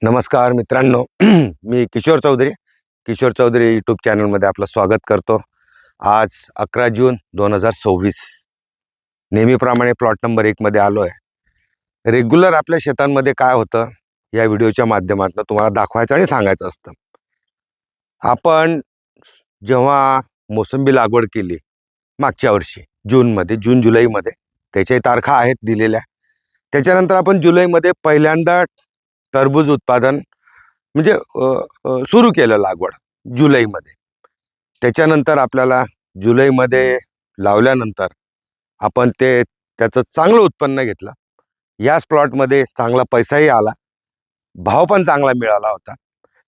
नमस्कार मित्रांनो. मी किशोर चौधरी यूट्यूब चॅनलमध्ये आपलं स्वागत करतो. आज 11 जून 2026 नेहमीप्रमाणे प्लॉट नंबर 1 मध्ये आलो आहे. रेग्युलर आपल्या शेतांमध्ये काय होतं या व्हिडिओच्या माध्यमातून तुम्हाला दाखवायचं आणि सांगायचं असतं. आपण जेव्हा मोसंबी लागवड केली मागच्या वर्षी जून जुलैमध्ये, त्याच्या तारखा आहेत दिलेल्या. त्याच्यानंतर आपण जुलैमध्ये पहिल्यांदा टरबूज उत्पादन म्हणजे सुरू केलं लागवड जुलैमध्ये. त्याच्यानंतर आपल्याला जुलैमध्ये लावल्यानंतर आपण त्याचं चांगलं उत्पन्न घेतलं. याच प्लॉटमध्ये चांगला पैसाही आला, भाव पण चांगला मिळाला होता.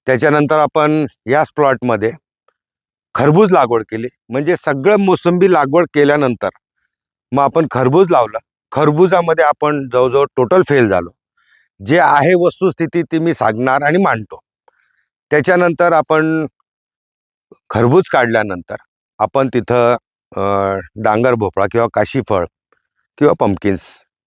त्याच्यानंतर आपण याच प्लॉटमध्ये खरबूज लागवड केली. म्हणजे सगळं मोसंबी लागवड केल्यानंतर मग आपण खरबूज लावलं. खरबुजामध्ये आपण जवळजवळ टोटल फेल झालो. जे आहे वस्तुस्थिती ती मी सांगणार आणि मांडतो. त्याच्यानंतर आपण खरबूज काढल्यानंतर आपण तिथं डांगर भोपळा किंवा काशीफळ किंवा पंपकिन्स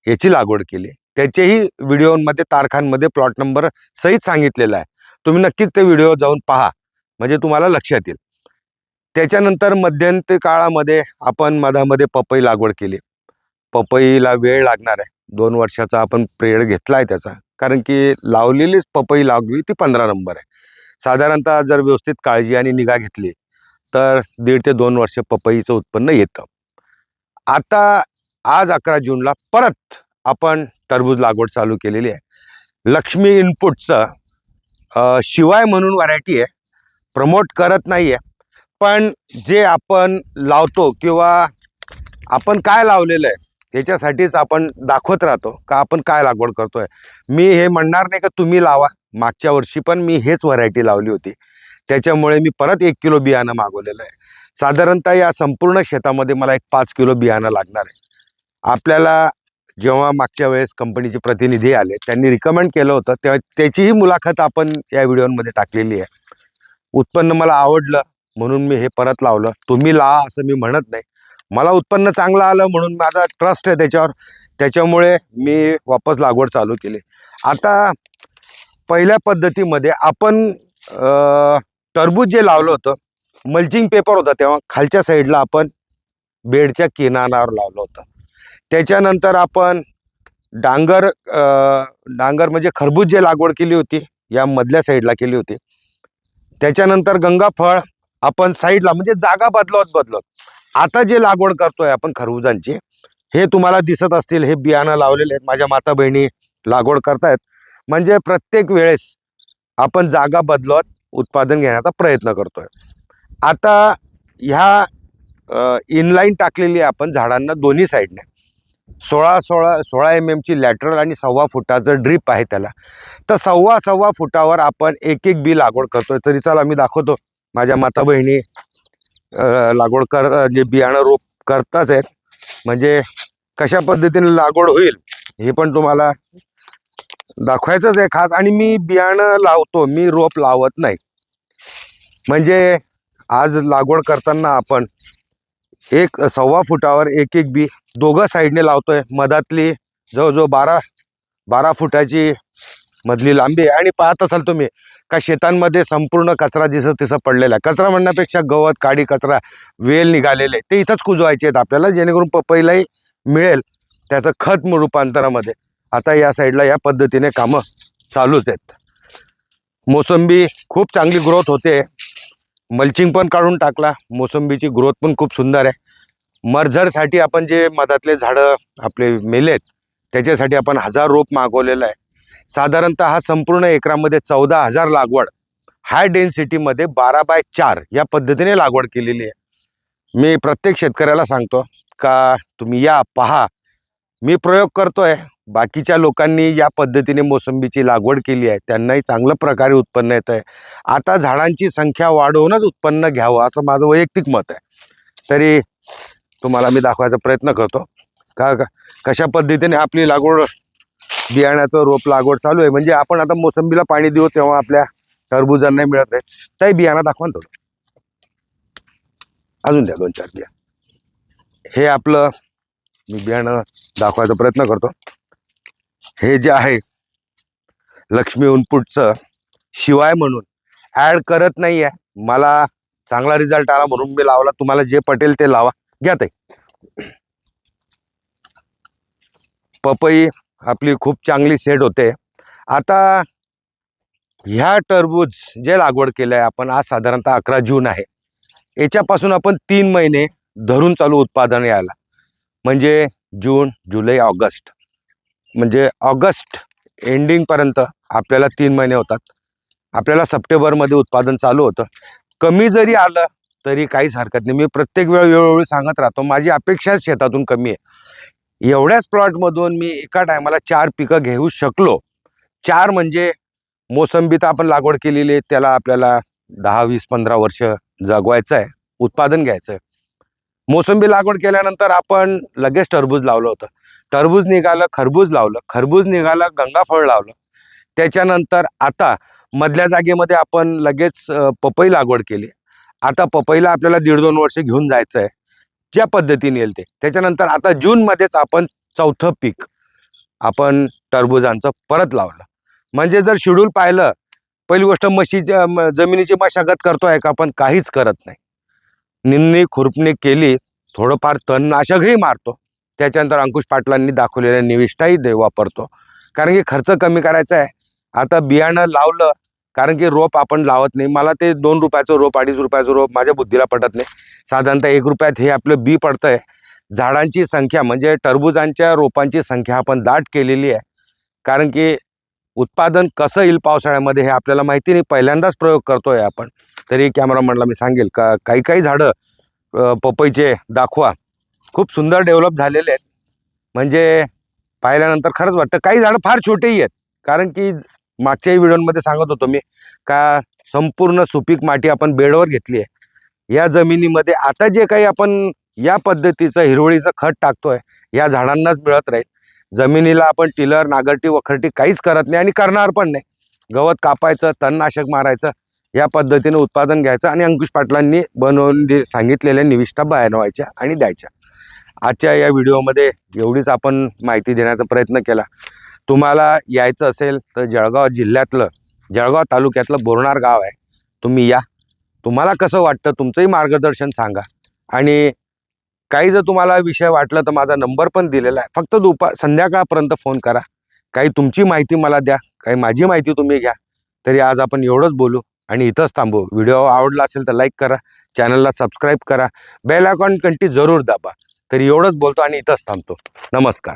याची लागवड केली. त्याचेही व्हिडिओमध्ये तारखांमध्ये प्लॉट नंबर सहित सांगितलेला आहे. तुम्ही नक्कीच ते व्हिडिओ जाऊन पहा, म्हणजे तुम्हाला लक्षात येईल. त्याच्यानंतर मध्यंतरी काळामध्ये आपण मधामध्ये पपई लागवड केली. पपईला वेळ लागणार आहे. 2 वर्षाचा आपण पिरियड घेतला आहे त्याचा, कारण की लावलेलीच पपई लागवी ती 15 नंबर आहे. साधारणतः जर व्यवस्थित काळजी आणि निगा घेतली तर 1.5 ते 2 वर्ष पपईचं उत्पन्न येतं. आता आज 11 जूनला परत आपण टरबूज लागवड चालू केलेली आहे. लक्ष्मी इनपुटचं शिवाय म्हणून व्हरायटी आहे. प्रमोट करत नाही आहे, पण जे आपण लावतो किंवा आपण काय लावलेलं आहे त्याच्यासाठीच आपण दाखवत राहतो का आपण काय लागवड करतोय. मी हे म्हणणार नाही का तुम्ही लावा. मागच्या वर्षी पण मी हेच व्हरायटी लावली होती, त्याच्यामुळे मी परत 1 किलो बियाणं मागवलेलं आहे. साधारणतः या संपूर्ण शेतामध्ये मला एक 5 किलो बियाणं लागणार आहे. आपल्याला जेव्हा मागच्या वेळेस कंपनीचे प्रतिनिधी आले त्यांनी रिकमेंड केलं होतं, तेव्हा त्याचीही मुलाखत आपण या व्हिडिओमध्ये टाकलेली आहे. उत्पन्न मला आवडलं म्हणून मी हे परत लावलं. तुम्ही लावा असं मी म्हणत नाही. मला उत्पन्न चांगलं आलं म्हणून माझा ट्रस्ट आहे त्याच्यावर, त्याच्यामुळे मी वापस लागवड चालू केली. आता पहिल्या पद्धतीमध्ये आपण टरबूज जे लावलं होतं, मल्चिंग पेपर होता तेव्हा खालच्या साईडला आपण बेडच्या किनाऱ्यावर लावलं होतं. त्याच्यानंतर आपण डांगर म्हणजे खरबूज जे लागवड केली होती या मधल्या साईडला केली होती. त्याच्यानंतर गंगाफळ आपण साईडला, म्हणजे जागा बदलत आता जे लागवड करतोय आपण खरबुजांची, हे तुम्हाला दिसत असतील, हे बियाणं लावलेले आहेत. माझ्या माता बहिणी लागवड करतायत. म्हणजे प्रत्येक वेळेस आपण जागा बदलत उत्पादन घेण्याचा प्रयत्न करतोय. आता ह्या इनलाईन टाकलेली आहे आपण झाडांना दोन्ही साईडने. 16 mm ची लॅटरल आणि 1.25 फुटाचं ड्रीप आहे त्याला. तर 1.25 फुटावर आपण एक बी लागवड करतोय. तरी चला मी दाखवतो. माझ्या माता बहिणी लागवड जे बियाणं रोप करताच आहेत, म्हणजे कशा पद्धतीने लागवड होईल हे पण तुम्हाला दाखवायचंच आहे खास. आणि मी बियाणं लावतो, मी रोप लावत नाही. म्हणजे आज लागवड करताना आपण 1.25 फुटावर एक बी दोघं साईडने लावतोय. मधातली जवळजवळ 12 फुटाची मधली लांबी आहे. आणि पाहत असाल तुम्ही का शेतांमध्ये संपूर्ण कचरा दिसत पडलेला आहे. कचरा म्हणण्यापेक्षा गवत, काडी, कचरा, वेल निघालेले ते इथंच कुजवायचे आहेत आपल्याला, जेणेकरून पपईलाही मिळेल त्याचं खत रूपांतरामध्ये. आता या साईडला या पद्धतीने कामं चालूच आहेत. मोसंबी खूप चांगली ग्रोथ होते. मल्चिंग पण काढून टाकला. मोसंबीची ग्रोथ पण खूप सुंदर आहे. मरझरसाठी आपण जे मधातले झाडं आपले मेलेत त्याच्यासाठी आपण 1000 रोप मागवलेलं आहे. साधारणतः हा संपूर्ण एकरामध्ये 14,000 लागवड हाय डेन्सिटीमध्ये 12x4 या पद्धतीने लागवड केलेली आहे. मी प्रत्येक शेतकऱ्याला सांगतो का तुम्ही या पहा, मी प्रयोग करतोय. बाकीच्या लोकांनी या पद्धतीने मोसंबीची लागवड केली आहे, त्यांनाही चांगल्या प्रकारे उत्पन्न येत आहे. आता झाडांची संख्या वाढवूनच उत्पन्न घ्यावं असं माझं वैयक्तिक मत आहे. तरी तुम्हाला मी दाखवायचा प्रयत्न करतो का कशा पद्धतीने आपली लागवड, बियाण्याचं रोप लागवड चालू आहे. म्हणजे आपण आता मोसंबीला पाणी देऊ तेव्हा आपल्या टरबुजांना मिळत आहे. त्याही बियाणं दाखवा ना थोडं, अजून द्या 2-4 बिया. हे आपलं मी बियाणं दाखवायचा प्रयत्न करतो. हे जे आहे लक्ष्मी इनपुटचं शिवाय म्हणून ॲड करत नाही आहे. मला चांगला रिझल्ट आला म्हणून मी लावला. तुम्हाला जे पटेल ते लावा. घ्या ताई. पपई आपली खूप चांगली सेट होते. आता ह्या टरबूज जे लागवड केलं आहे आपण, आज साधारणतः 11 जून आहे. याच्यापासून आपण 3 महिने धरून चालू उत्पादन यायला, म्हणजे जून, जुलै, ऑगस्ट, म्हणजे ऑगस्ट एंडिंगपर्यंत आपल्याला 3 महिने होतात. आपल्याला सप्टेंबरमध्ये उत्पादन चालू होतं. कमी जरी आलं तरी काहीच हरकत नाही. मी प्रत्येक वेळोवेळी सांगत राहतो, माझी अपेक्षा शेतातून कमी आहे. एवढ्याच प्लॉटमधून मी एका टायमाला 4 पिकं घेऊ शकलो. 4 म्हणजे मोसंबी तर आपण लागवड केलेली आहे, त्याला आपल्याला 10, 20, 15 वर्ष जगवायचं आहे, उत्पादन घ्यायचं आहे. मोसंबी लागवड केल्यानंतर आपण लगेच टरबूज लावलं होतं. टरबूज निघालं, खरबूज लावलं, खरबूज निघालं, गंगाफळ लावलं. त्याच्यानंतर आता मधल्या जागेमध्ये आपण लगेच पपई लागवड केली. आता पपईला आपल्याला 1.5-2 वर्ष घेऊन जायचं आहे, ज्या पद्धतीने येईल ते. त्याच्यानंतर आता जूनमध्येच आपण 4थं पीक आपण टरबुजांचं परत लावलं. म्हणजे जर शेड्यूल पाहिलं, पहिली गोष्ट जमिनीची मशागत करतोय का आपण? काहीच करत नाही. निंदणी खुरपणी केली, थोडंफार तणनाशकही मारतो. त्याच्यानंतर अंकुश पाटलांनी दाखवलेल्या निविष्ठाही वापरतो, कारण की खर्च कमी करायचा आहे. आता बियाणं लावलं, कारण की रोप आपण लावत नाही. मला ते 2 रुपयाचं रोप, 2.5 रुपयाचं रोप माझ्या बुद्धीला पटत नाही. साधारणतः 1 रुपयात हे आपलं बी पडतंय. झाडांची संख्या म्हणजे टरबुजांच्या रोपांची संख्या आपण दाट केलेली आहे, कारण की उत्पादन कसं येईल पावसाळ्यामध्ये हे आपल्याला माहिती नाही. पहिल्यांदाच प्रयोग करतोय आपण. तरी कॅमेरामॅनला मी सांगेल का काही झाडं पपईचे दाखवा, खूप सुंदर डेव्हलप झालेले आहेत. म्हणजे पाहिल्यानंतर खरंच वाटतं. काही झाडं फार छोटेही आहेत, कारण की मागच्याही व्हिडिओमध्ये सांगत होतो मी का संपूर्ण सुपीक माती आपण बेडवर घेतली आहे. या जमिनीमध्ये आता जे काही आपण या पद्धतीचं हिरवळीचं खत टाकतोय, या झाडांनाच मिळत राहील. जमिनीला आपण टिलर, नांगरटी, वखरटी काहीच करत नाही आणि करणार पण नाही. गवत कापायचं, तणनाशक मारायचं, या पद्धतीने उत्पादन घ्यायचं आणि अंकुश पाटलांनी बनवून सांगितलेल्या निविष्ठा बनवायच्या आणि द्यायच्या. आजच्या या व्हिडिओमध्ये एवढीच आपण माहिती देण्याचा प्रयत्न केला. तुम्हाला यायचं असेल तर जळगाव जिल्ह्यातलं, जळगाव तालुक्यातलं बोरनार गाव आहे. तुम्ही या. तुम्हाला कसं वाटतं तुमचंही मार्गदर्शन सांगा. आणि काही जर तुम्हाला विषय वाटलं तर माझा नंबर पण दिलेला आहे. फक्त संध्याकाळपर्यंत फोन करा. काही तुमची माहिती मला द्या, काही माझी माहिती तुम्ही घ्या. तरी आज आपण एवढंच बोलू आणि इथंच थांबू. व्हिडिओ आवडला असेल तर लाईक करा, चॅनलला सबस्क्राईब करा, बेल आयकॉन घंटी जरूर दाबा. तरी एवढंच बोलतो आणि इथंच थांबतो. नमस्कार.